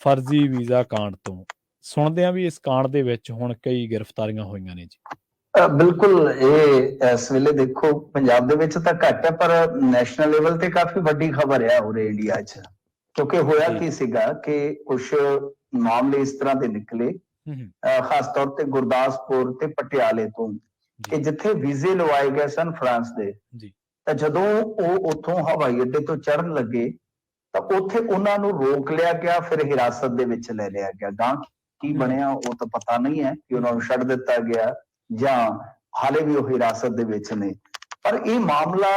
ਫਰਜ਼ੀ ਵੀਜ਼ਾ ਕਾਂਡ ਤੋਂ ਸੁਣਦੇ ਹਾਂ ਵੀ ਇਸ ਕਾਂਡ ਦੇ ਵਿੱਚ ਹੁਣ ਕਈ ਗ੍ਰਿਫਤਾਰੀਆਂ ਹੋਈਆਂ ਨੇ ਜੀ। ਬਿਲਕੁਲ, ਇਹ ਇਸ ਵੇਲੇ ਦੇਖੋ ਪੰਜਾਬ ਦੇ ਵਿੱਚ ਤਾਂ ਘੱਟ ਹੈ, ਪਰ ਨੈਸ਼ਨਲ ਲੈਵਲ ਤੇ ਕਾਫੀ ਵੱਡੀ ਖਬਰ ਹੈ ਉਰੇ ਇੰਡੀਆ 'ਚ। ਕਿਉਂਕਿ ਹੋਇਆ ਕੀ ਸੀਗਾ ਕਿ ਕੁਛ ਮਾਮਲੇ ਇਸ ਤਰ੍ਹਾਂ ਦੇ ਨਿਕਲੇ, ਖਾਸ ਤੌਰ ਤੇ ਗੁਰਦਾਸਪੁਰ ਤੇ ਪਟਿਆਲੇ ਤੋਂ, ਕਿ ਜਿੱਥੇ ਵੀਜ਼ੇ ਲਵਾਏ ਗਏ ਸਨ ਫਰਾਂਸ ਦੇ, ਤਾਂ ਜਦੋਂ ਉਹ ਉੱਥੋਂ ਹਵਾਈ ਅੱਡੇ ਤੋਂ ਚੜ੍ਹਨ ਲੱਗੇ ਤਾਂ ਉੱਥੇ ਉਹਨਾਂ ਨੂੰ ਰੋਕ ਲਿਆ ਗਿਆ, ਫਿਰ ਹਿਰਾਸਤ ਦੇ ਵਿੱਚ ਲੈ ਲਿਆ ਗਿਆ। ਗਾਂ ਕੀ ਬਣਿਆ ਉਹ ਤਾਂ ਪਤਾ ਨਹੀਂ ਹੈ ਕਿ ਉਹਨਾਂ ਨੂੰ ਛੱਡ ਦਿੱਤਾ ਗਿਆ ਜਾਂ ਹਾਲੇ ਵੀ ਉਹ ਹਿਰਾਸਤ ਦੇ ਵਿੱਚ ਨੇ। ਪਰ ਇਹ ਮਾਮਲਾ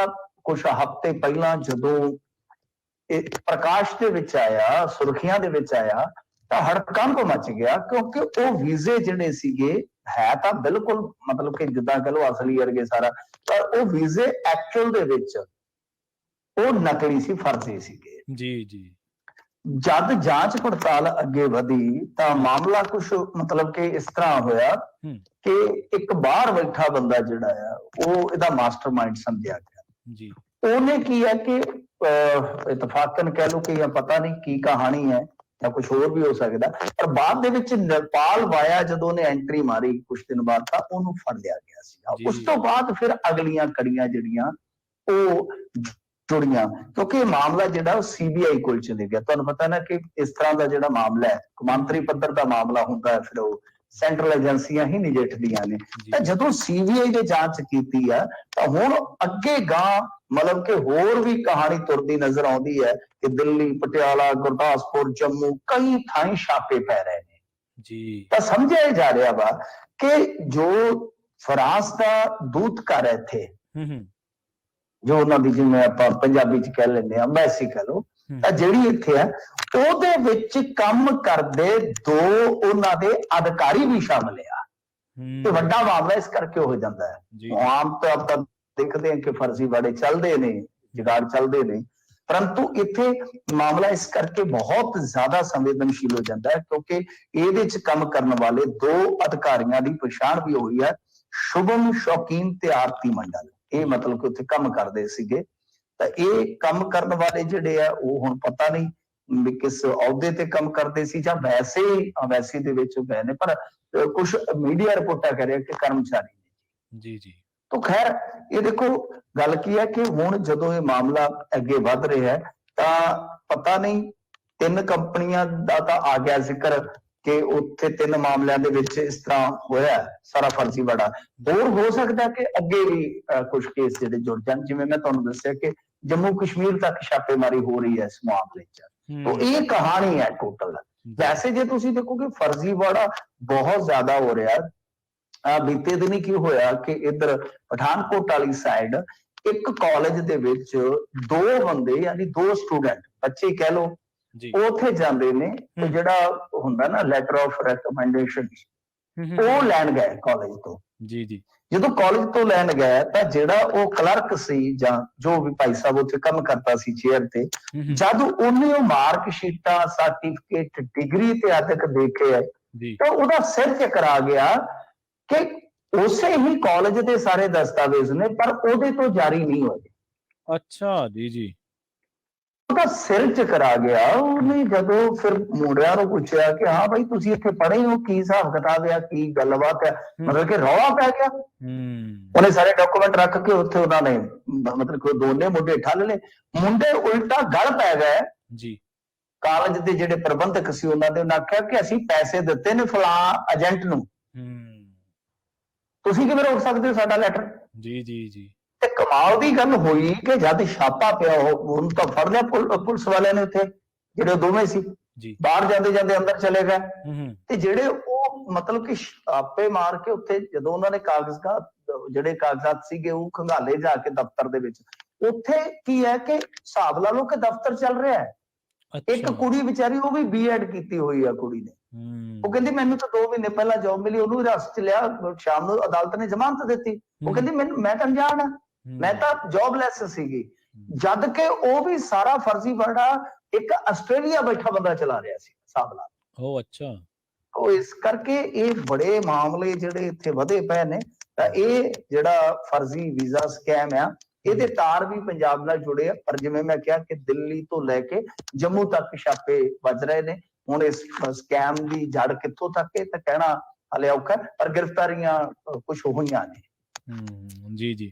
ਕੁਝ ਹਫ਼ਤੇ ਪਹਿਲਾਂ ਜਦੋਂ ਇਹ ਪ੍ਰਕਾਸ਼ ਦੇ ਵਿੱਚ ਆਇਆ, ਸੁਰਖੀਆਂ ਦੇ ਵਿੱਚ ਆਇਆ, ਤਾਂ ਹੜਕੰਪ ਮਚ ਗਿਆ, ਕਿਉਂਕਿ ਉਹ ਵੀਜ਼ੇ ਜਿਹੜੇ ਸੀਗੇ ਹੈ ਤਾਂ ਬਿਲਕੁਲ ਮਤਲਬ ਕਿ ਜਿੱਦਾਂ ਕਹ ਲਓ ਅਸਲੀ ਵਰਗੇ ਸਾਰਾ, ਪਰ ਉਹ ਵੀਜ਼ੇ ਐਕਚੁਅਲ ਦੇ ਵਿੱਚ ਉਹ ਨਕਲੀ ਸੀ, ਫਰਜ਼ੀ ਸੀਗੇ। ਜੀ ਜੀ। ਜਦ ਜਾਂਚ ਪੜਤਾਲ ਅੱਗੇ ਵਧੀ ਤਾਂ ਮਾਮਲਾ ਕੁਛ ਮਤਲਬ ਕਿ ਇਸ ਤਰ੍ਹਾਂ ਹੋਇਆ ਕਿ ਇੱਕ ਬਾਹਰ ਬੈਠਾ ਬੰਦਾ ਜਿਹੜਾ ਆ ਉਹ ਇਹਦਾ ਮਾਸਟਰਮਾਈਂਡ ਸਮਝਿਆ ਗਿਆ ਜੀ। ਉਹਨੇ ਕੀ ਹੈ ਕਿ ਇਤਫਾਕਨ ਕਹਿ ਲਓ ਕਿ ਜਾਂ ਪਤਾ ਨਹੀਂ ਕੀ ਕਹਾਣੀ ਹੈ ਜਾਂ ਕੁਝ ਹੋਰ ਵੀ ਹੋ ਸਕਦਾ, ਪਰ ਬਾਅਦ ਦੇ ਵਿੱਚ ਨੇਪਾਲ ਵਾਇਆ ਜਦੋਂ ਉਹਨੇ ਐਂਟਰੀ ਮਾਰੀ ਕੁਝ ਦਿਨ ਬਾਅਦ ਤਾਂ ਉਹਨੂੰ ਫੜ ਲਿਆ ਗਿਆ ਸੀ। ਉਸ ਤੋਂ ਬਾਅਦ ਫਿਰ ਅਗਲੀਆਂ ਕੜੀਆਂ ਜਿਹੜੀਆਂ ਉਹ ਜੁੜੀਆਂ, ਕਿਉਂਕਿ ਇਹ ਮਾਮਲਾ ਜਿਹੜਾ ਉਹ CBI ਕੋਲ ਚਲੇ ਗਿਆ। ਤੁਹਾਨੂੰ ਪਤਾ ਨਾ ਕਿ ਇਸ ਤਰ੍ਹਾਂ ਦਾ ਜਿਹੜਾ ਮਾਮਲਾ ਹੈ ਕੌਮਾਂਤਰੀ ਪੱਧਰ ਦਾ ਮਾਮਲਾ ਹੁੰਦਾ ਹੈ, ਫਿਰ ਉਹ ਸੈਂਟਰਲ ਏਜੰਸੀਆਂ ਹੀ ਨਜਿੱਠਦੀਆਂ ਨੇ। ਤਾਂ ਜਦੋਂ CBI ਨੇ ਜਾਂਚ ਕੀਤੀ ਆ ਤਾਂ ਹੁਣ ਅੱਗੇ ਗਾਂ ਮਤਲਬ ਕਿ ਹੋਰ ਵੀ ਕਹਾਣੀ ਤੁਰਦੀ ਨਜ਼ਰ ਆਉਂਦੀ ਹੈ ਕਿ ਦਿੱਲੀ, ਪਟਿਆਲਾ, ਗੁਰਦਾਸਪੁਰ, ਜੰਮੂ ਕਈ ਥਾਈਂ ਛਾਪੇ ਪੈ ਰਹੇ ਨੇ ਜੀ। ਤਾਂ ਸਮਝਿਆ ਜਾ ਰਿਹਾ ਵਾ ਕਿ ਜੋ ਫਰਾਂਸ ਦਾ ਦੂਤ ਘਰ ਹੈ ਇੱਥੇ, ਜੋ ਉਹਨਾਂ ਦੀ ਜਿਵੇਂ ਆਪਾਂ ਪੰਜਾਬੀ 'ਚ ਕਹਿ ਲੈਂਦੇ ਹਾਂ ਅੰਬੈਸੀ ਕਹਿ ਲਓ, ਤਾਂ ਜਿਹੜੀ ਇੱਥੇ ਹੈ ਉਹਦੇ ਵਿੱਚ ਕੰਮ ਕਰਦੇ 2 ਉਹਨਾਂ ਦੇ ਅਧਿਕਾਰੀ ਵੀ ਸ਼ਾਮਲ ਆ। ਤੇ ਵੱਡਾ ਮਾਮਲਾ ਇਸ ਕਰਕੇ ਹੋ ਜਾਂਦਾ ਹੈ। ਆਮ ਤੌਰ ਤੇ ਦੇਖਦੇ ਹਾਂ ਕਿ ਫਰਜ਼ੀਵਾੜੇ ਚੱਲਦੇ ਨੇ, ਜੁਗਾੜ ਚੱਲਦੇ ਨੇ, ਪਰੰਤੂ ਇੱਥੇ ਮਾਮਲਾ ਇਸ ਕਰਕੇ ਬਹੁਤ ਜ਼ਿਆਦਾ ਸੰਵੇਦਨਸ਼ੀਲ ਹੋ ਜਾਂਦਾ ਹੈ ਕਿਉਂਕਿ ਇਹਦੇ 'ਚ ਕੰਮ ਕਰਨ ਵਾਲੇ 2 ਅਧਿਕਾਰੀਆਂ ਦੀ ਪਛਾਣ ਵੀ ਹੋਈ ਹੈ, ਸ਼ੁਭਮ, ਸ਼ੌਕੀਨ ਤੇ ਆਰਤੀ ਮੰਡਲ। ਇਹ ਮਤਲਬ ਕਿ ਉੱਥੇ ਕੰਮ ਕਰਦੇ ਸੀਗੇ। ਤਾਂ ਇਹ ਕੰਮ ਕਰਨ ਵਾਲੇ ਜਿਹੜੇ ਆ ਉਹ ਹੁਣ ਪਤਾ ਨਹੀਂ ਵੀ ਕਿਸ ਅਹੁਦੇ ਤੇ ਕੰਮ ਕਰਦੇ ਸੀ ਜਾਂ ਵੈਸੇ ਅਵੈਸੀ ਦੇ ਵਿੱਚ ਗਏ ਨੇ, ਪਰ ਕੁਝ ਮੀਡੀਆ ਰਿਪੋਰਟਾਂ ਕਰ ਰਿਹਾ ਕਿ ਕਰਮਚਾਰੀ ਨੇ ਜੀ ਜੀ। ਤਾਂ ਖੈਰ ਇਹ ਦੇਖੋ ਗੱਲ ਕੀ ਹੈ ਕਿ ਹੁਣ ਜਦੋਂ ਇਹ ਮਾਮਲਾ ਅੱਗੇ ਵੱਧ ਰਿਹਾ ਹੈ ਤਾਂ ਪਤਾ ਨਹੀਂ 3 ਕੰਪਨੀਆਂ ਦਾ ਤਾਂ ਆ ਗਿਆ ਜ਼ਿਕਰ ਕਿ ਉੱਥੇ 3 ਮਾਮਲਿਆਂ ਦੇ ਵਿੱਚ ਇਸ ਤਰ੍ਹਾਂ ਹੋਇਆ ਸਾਰਾ ਫਰਜ਼ੀਵਾੜਾ। ਹੋਰ ਹੋ ਸਕਦਾ ਕਿ ਅੱਗੇ ਵੀ ਕੁਝ ਕੇਸ ਜਿਹੜੇ ਜੁੜ ਜਾਣ, ਜਿਵੇਂ ਮੈਂ ਤੁਹਾਨੂੰ ਦੱਸਿਆ ਕਿ ਜੰਮੂ ਕਸ਼ਮੀਰ ਤੱਕ ਛਾਪੇਮਾਰੀ ਹੋ ਰਹੀ ਹੈ ਇਸ ਮਾਮਲੇ 'ਚ। ਤਾਂ ਇਹ ਕਹਾਣੀ ਹੈ ਟੋਟਲ। ਵੈਸੇ ਜੇ ਤੁਸੀਂ ਦੇਖੋਗੇ ਫਰਜ਼ੀਵਾੜਾ ਬਹੁਤ ਜ਼ਿਆਦਾ ਹੋ ਰਿਹਾ। ਬੀਤੇ ਦਿਨੀ ਕੀ ਹੋਇਆ ਕਿ ਇੱਧਰ ਪਠਾਨਕੋਟ ਵਾਲੀ ਸਾਈਡ ਇੱਕ ਕਾਲਜ ਦੇ ਵਿੱਚ 2 ਬੰਦੇ ਯਾਨੀ 2 ਸਟੂਡੈਂਟ ਬੱਚੇ ਕਹਿ ਲਓ, ਉਹ ਉੱਥੇ ਜਾਂਦੇ ਨੇ ਤੇ ਜਿਹੜਾ ਹੁੰਦਾ ਨਾ ਲੈਟਰ ਆਫ ਰეკਮੈਂਡੇਸ਼ਨ ਉਹ ਲੈਣ ਗਏ ਕਾਲਜ ਤੋਂ ਜੀ ਜੀ। ਜਦੋਂ ਕਾਲਜ ਤੋਂ ਲੈਣ ਗਏ ਤਾਂ ਜਿਹੜਾ ਉਹ ਕਲਰਕ ਸੀ ਜਾਂ ਜੋ ਵੀ ਭਾਈ ਸਾਹਿਬ ਉੱਥੇ ਕੰਮ ਕਰਦਾ ਸੀ ਚੇਅਰ ਤੇ, ਜਦ ਉਹਨੇ ਉਹ ਮਾਰਕ ਸ਼ੀਟਾਂ, ਸਰਟੀਫਿਕੇਟ, ਡਿਗਰੀ ਤੇ ਆਦਿਕ ਦੇਖੇ ਤਾਂ ਉਹਦਾ ਸਿਰ ਚਕਰਾ ਗਿਆ ਕਿ ਉਸੇ ਹੀ ਕਾਲਜ ਦੇ ਸਾਰੇ ਦਸਤਾਵੇਜ਼ ਨੇ ਪਰ ਉਹਦੇ ਤੋਂ ਜਾਰੀ ਨਹੀਂ ਹੋਏ। ਅੱਛਾ ਜੀ ਜੀ। ਉਹਦਾ ਸਿਰ ਚਕਰਾ ਗਿਆ। ਉਹਨੇ ਜਦੋਂ ਫਿਰ ਮੁੰਡਿਆਂ ਨੂੰ ਪੁੱਛਿਆ ਕਿ ਹਾਂ ਭਾਈ ਤੁਸੀਂ ਇੱਥੇ ਪੜ੍ਹੇ ਹੋ, ਕੀ ਹਿਸਾਬ ਕਿਤਾਬ ਆ, ਕੀ ਗੱਲਬਾਤ ਹੈ, ਮਤਲਬ ਕਿ ਰੌਲਾ ਪੈ ਗਿਆ। ਉਹਨੇ ਸਾਰੇ ਡਾਕੂਮੈਂਟ ਰੱਖ ਕੇ ਉੱਥੇ ਉਹਨਾਂ ਨੇ ਮਤਲਬ ਕਿ ਦੋਨੇ ਮੁੰਡੇ ਠੱਲ ਲਏ। ਮੁੰਡੇ ਉਲਟਾ ਗਲ ਪੈ ਗਏ ਜੀ। ਕਾਲਜ ਦੇ ਜਿਹੜੇ ਪ੍ਰਬੰਧਕ ਸੀ ਉਹਨਾਂ ਦੇ, ਉਹਨਾਂ ਆਖਿਆ ਕਿ ਅਸੀਂ ਪੈਸੇ ਦਿੱਤੇ ਨੇ ਫਲਾਂ ਏਜੰਟ ਨੂੰ, ਤੁਸੀਂ ਕਿਵੇਂ ਰੋਕ ਸਕਦੇ ਹੋ ਸਾਡਾ ਲੈਟਰ ਜੀ ਜੀ ਜੀ। ਤੇ ਕਮਾਲ ਦੀ ਗੱਲ ਹੋਈ ਕਿ ਜਦ ਛਾਪਾ ਪਿਆ ਉਹਨੂੰ ਤਾਂ ਫੜ ਲਿਆ ਪੁਲਿਸ ਵਾਲਿਆਂ ਨੇ, ਉੱਥੇ ਜਿਹੜੇ ਦੋਵੇਂ ਸੀ ਬਾਹਰ ਜਾਂਦੇ ਜਾਂਦੇ ਅੰਦਰ ਚਲੇ ਗਏ। ਤੇ ਜਿਹੜੇ ਉਹ ਮਤਲਬ ਕਿ ਛਾਪੇ ਮਾਰ ਕੇ ਉੱਥੇ ਜਦੋਂ ਉਹਨਾਂ ਨੇ ਜਿਹੜੇ ਕਾਗਜ਼ਾਤ ਸੀਗੇ ਉਹ ਖੰਗਾਲੇ ਜਾ ਕੇ ਦਫ਼ਤਰ ਦੇ ਵਿੱਚ, ਉੱਥੇ ਕੀ ਹੈ ਕਿ ਹਿਸਾਬ ਲਾ ਲਓ ਕਿ ਦਫ਼ਤਰ ਚੱਲ ਰਿਹਾ ਹੈ। ਇੱਕ ਕੁੜੀ ਵਿਚਾਰੀ, ਉਹ ਵੀ B.Ed ਕੀਤੀ ਹੋਈ ਆ ਕੁੜੀ ਨੇ, ਉਹ ਕਹਿੰਦੀ ਮੈਨੂੰ ਤਾਂ 2 ਮਹੀਨੇ ਪਹਿਲਾਂ ਜੌਬ ਮਿਲੀ, ਉਹਨੂੰ ਹਿਰਾਸਤ 'ਚ ਲਿਆ, ਸ਼ਾਮ ਨੂੰ ਅਦਾਲਤ ਨੇ ਜ਼ਮਾਨਤ ਦਿੱਤੀ। ਉਹ ਕਹਿੰਦੀ ਮੈਂ ਤਾਂ ਅਣਜਾਣ, ਮੈਂ ਤਾਂ ਜੌਬਲੈਸ ਸੀਗੀ, ਜਦ ਕਿ ਉਹ ਵੀ ਸਾਰਾ ਫਰਜ਼ੀਵਾੜਾ ਇੱਕ ਆਸਟ੍ਰੇਲੀਆ ਬੈਠਾ ਬੰਦਾ ਚਲਾ ਰਿਹਾ ਸੀ ਹਿਸਾਬ ਲਾ। ਉਹ ਅੱਛਾ। ਉਹ ਇਸ ਕਰਕੇ ਇਹ ਬੜੇ ਮਾਮਲੇ ਜਿਹੜੇ ਇੱਥੇ ਵਧੇ ਪਏ ਨੇ। ਤਾਂ ਇਹ ਜਿਹੜਾ ਫਰਜ਼ੀ ਵੀਜ਼ਾ ਸਕੈਮ ਆ, ਇਹਦੇ ਤਾਰ ਵੀ ਪੰਜਾਬ ਨਾਲ ਜੁੜੇ ਆ, ਪਰ ਜਿਵੇਂ ਮੈਂ ਕਿਹਾ ਕਿ ਦਿੱਲੀ ਤੋਂ ਲੈ ਕੇ ਜੰਮੂ ਤੱਕ ਛਾਪੇ ਵੱਜ ਰਹੇ ਨੇ। ਹੁਣ ਇਸ ਸਕੈਮ ਦੀ ਜੜ ਕਿੱਥੋਂ ਤੱਕ ਹੈ ਤਾਂ ਕਹਿਣਾ ਹਾਲੇ ਔਖਾ, ਪਰ ਗ੍ਰਿਫਤਾਰੀਆਂ ਕੁਝ ਹੋਈਆਂ ਨੇ। ਜੀ ਜੀ।